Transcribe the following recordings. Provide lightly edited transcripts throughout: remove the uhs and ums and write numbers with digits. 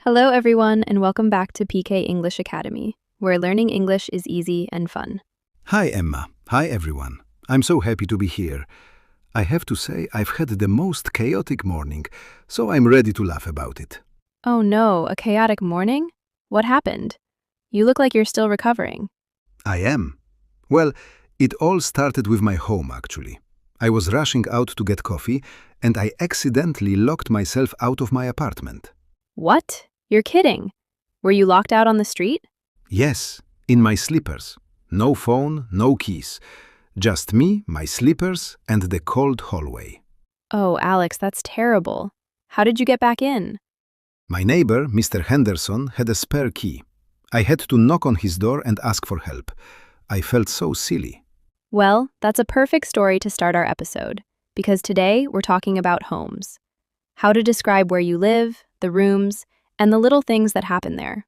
Hello, everyone, and welcome back to PK English Academy, where learning English is easy and fun. Hi, Emma. Hi, everyone. I'm so happy to be here. I have to say, I've had the most chaotic morning, so I'm ready to laugh about it. Oh no, a chaotic morning? What happened? You look like you're still recovering. I am. Well, it all started with my home, actually. I was rushing out to get coffee, and I accidentally locked myself out of my apartment. What? You're kidding. Were you locked out on the street? Yes, in my slippers. No phone, no keys. Just me, my slippers, and the cold hallway. Oh, Alex, that's terrible. How did you get back in? My neighbor, Mr. Henderson, had a spare key. I had to knock on his door and ask for help. I felt so silly. Well, that's a perfect story to start our episode, because today we're talking about homes. How to describe where you live, the rooms, and the little things that happen there.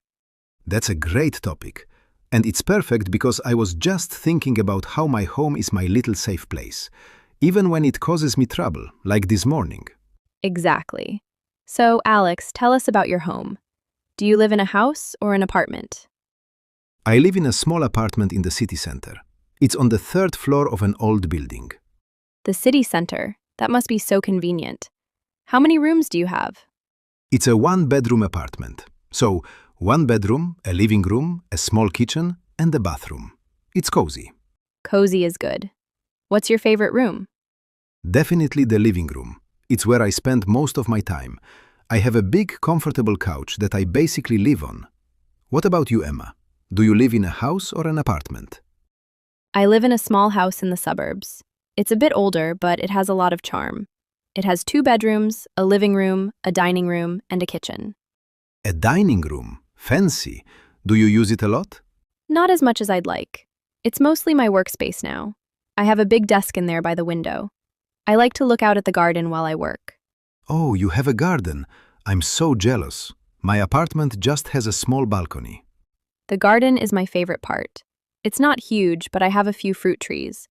That's a great topic. And it's perfect because I was just thinking about how my home is my little safe place, even when it causes me trouble, like this morning. Exactly. So, Alex, tell us about your home. Do you live in a house or an apartment? I live in a small apartment in the city center. It's on the third floor of an old building. The city center. That must be so convenient. How many rooms do you have? It's a one-bedroom apartment. So, one bedroom, a living room, a small kitchen, and a bathroom. It's cozy. Cozy is good. What's your favorite room? Definitely the living room. It's where I spend most of my time. I have a big, comfortable couch that I basically live on. What about you, Emma? Do you live in a house or an apartment? I live in a small house in the suburbs. It's a bit older, but it has a lot of charm. It has 2 bedrooms, a living room, a dining room, and a kitchen. A dining room. Fancy. Do you use it a lot? Not as much as I'd like. It's mostly my workspace now. I have a big desk in there by the window. I like to look out at the garden while I work. Oh, you have a garden. I'm so jealous. My apartment just has a small balcony. The garden is my favorite part. It's not huge, but I have a few fruit trees.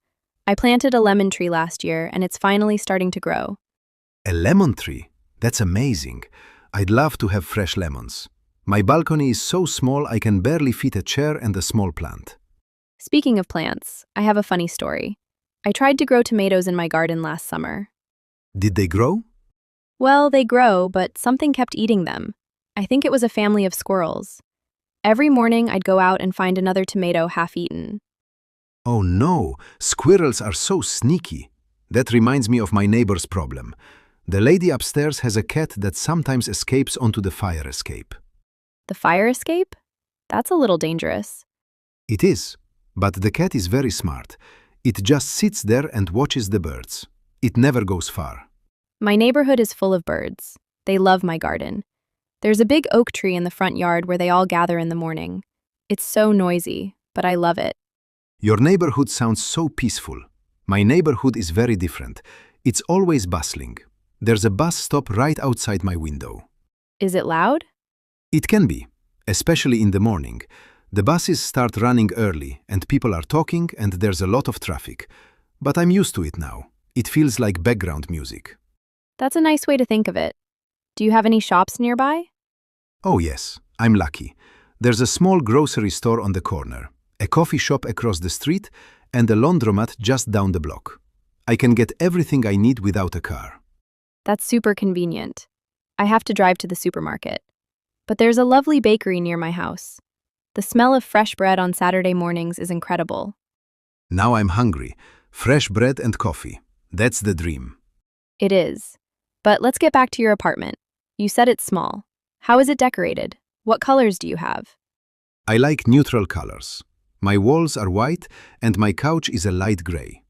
I planted a lemon tree last year, and it's finally starting to grow. A lemon tree? That's amazing. I'd love to have fresh lemons. My balcony is so small I can barely fit a chair and a small plant. Speaking of plants, I have a funny story. I tried to grow tomatoes in my garden last summer. Did they grow? Well, they grow, but something kept eating them. I think it was a family of squirrels. Every morning I'd go out and find another tomato half-eaten. Oh no, squirrels are so sneaky. That reminds me of my neighbor's problem. The lady upstairs has a cat that sometimes escapes onto the fire escape. The fire escape? That's a little dangerous. It is, but the cat is very smart. It just sits there and watches the birds. It never goes far. My neighborhood is full of birds. They love my garden. There's a big oak tree in the front yard where they all gather in the morning. It's so noisy, but I love it. Your neighborhood sounds so peaceful. My neighborhood is very different. It's always bustling. There's a bus stop right outside my window. Is it loud? It can be, especially in the morning. The buses start running early and people are talking and there's a lot of traffic. But I'm used to it now. It feels like background music. That's a nice way to think of it. Do you have any shops nearby? Oh yes, I'm lucky. There's a small grocery store on the corner, a coffee shop across the street, and a laundromat just down the block. I can get everything I need without a car. That's super convenient. I have to drive to the supermarket. But there's a lovely bakery near my house. The smell of fresh bread on Saturday mornings is incredible. Now I'm hungry. Fresh bread and coffee. That's the dream. It is. But let's get back to your apartment. You said it's small. How is it decorated? What colors do you have? I like neutral colors. My walls are white and my couch is a light gray.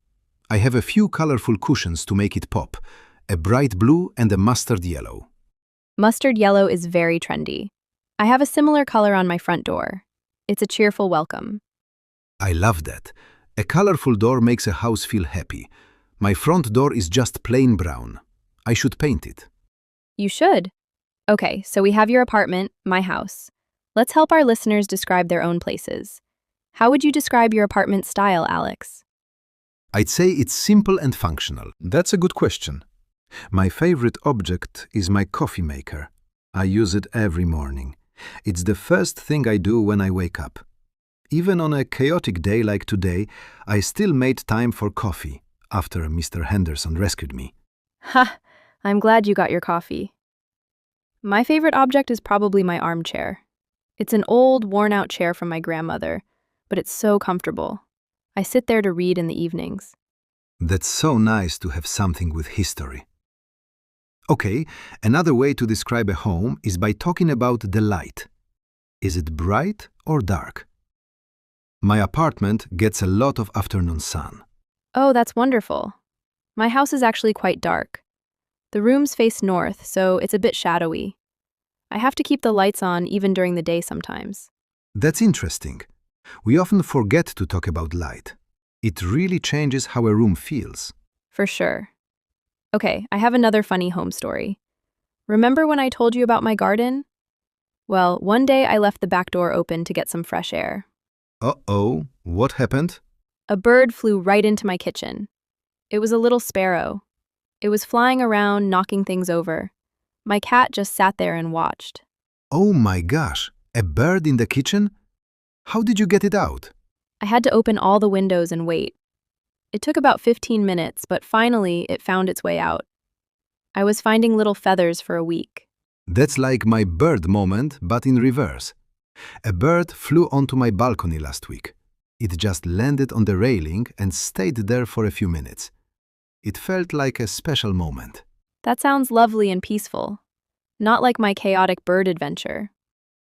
I have a few colorful cushions to make it pop, a bright blue and a mustard yellow. Mustard yellow is very trendy. I have a similar color on my front door. It's a cheerful welcome. I love that. A colorful door makes a house feel happy. My front door is just plain brown. I should paint it. You should. Okay, so we have your apartment, my house. Let's help our listeners describe their own places. How would you describe your apartment style, Alex? I'd say it's simple and functional. That's a good question. My favorite object is my coffee maker. I use it every morning. It's the first thing I do when I wake up. Even on a chaotic day like today, I still made time for coffee after Mr. Henderson rescued me. Ha! I'm glad you got your coffee. My favorite object is probably my armchair. It's an old, worn-out chair from my grandmother, but it's so comfortable. I sit there to read in the evenings. That's so nice to have something with history. Okay, another way to describe a home is by talking about the light. Is it bright or dark? My apartment gets a lot of afternoon sun. Oh, that's wonderful. My house is actually quite dark. The rooms face north, so it's a bit shadowy. I have to keep the lights on even during the day sometimes. That's interesting. We often forget to talk about light. It really changes how a room feels. For sure. Okay, I have another funny home story. Remember when I told you about my garden? Well, one day I left the back door open to get some fresh air. Uh-oh, what happened? A bird flew right into my kitchen. It was a little sparrow. It was flying around, knocking things over. My cat just sat there and watched. Oh my gosh, a bird in the kitchen? How did you get it out? I had to open all the windows and wait. It took about 15 minutes, but finally it found its way out. I was finding little feathers for a week. That's like my bird moment, but in reverse. A bird flew onto my balcony last week. It just landed on the railing and stayed there for a few minutes. It felt like a special moment. That sounds lovely and peaceful. Not like my chaotic bird adventure.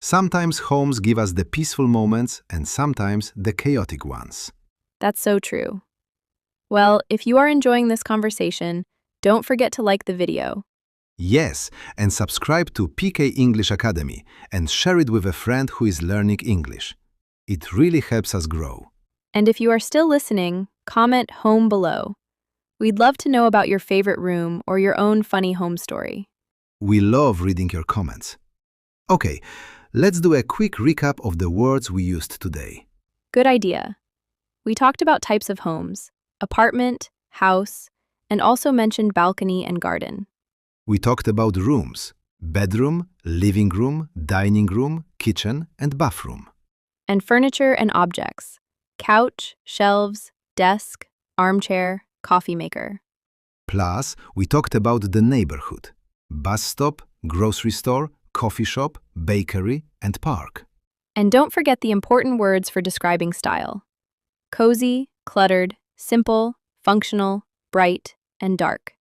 Sometimes homes give us the peaceful moments and sometimes the chaotic ones. That's so true. Well, if you are enjoying this conversation, don't forget to like the video. Yes, and subscribe to PK English Academy and share it with a friend who is learning English. It really helps us grow. And if you are still listening, comment home below. We'd love to know about your favorite room or your own funny home story. We love reading your comments. Okay, let's do a quick recap of the words we used today. Good idea. We talked about types of homes, apartment, house, and also mentioned balcony and garden. We talked about rooms: bedroom, living room, dining room, kitchen, and bathroom. And furniture and objects, couch, shelves, desk, armchair, coffee maker. Plus, we talked about the neighborhood: bus stop, grocery store, coffee shop, bakery, and park. And don't forget the important words for describing style: cozy, cluttered, simple, functional, bright, and dark.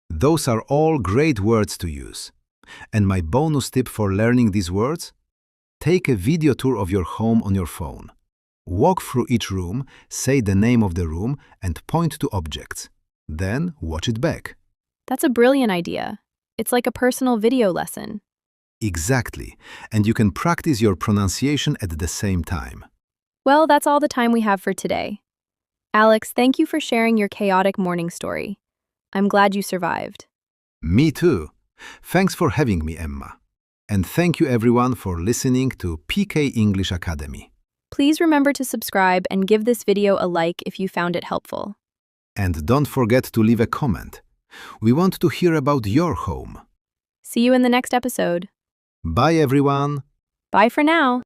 Those are all great words to use. And my bonus tip for learning these words? Take a video tour of your home on your phone. Walk through each room, say the name of the room, and point to objects. Then watch it back. That's a brilliant idea. It's like a personal video lesson. Exactly. And you can practice your pronunciation at the same time. Well, that's all the time we have for today. Alex, thank you for sharing your chaotic morning story. I'm glad you survived. Me too. Thanks for having me, Emma. And thank you everyone for listening to PK English Academy. Please remember to subscribe and give this video a like if you found it helpful. And don't forget to leave a comment. We want to hear about your home. See you in the next episode. Bye everyone. Bye for now.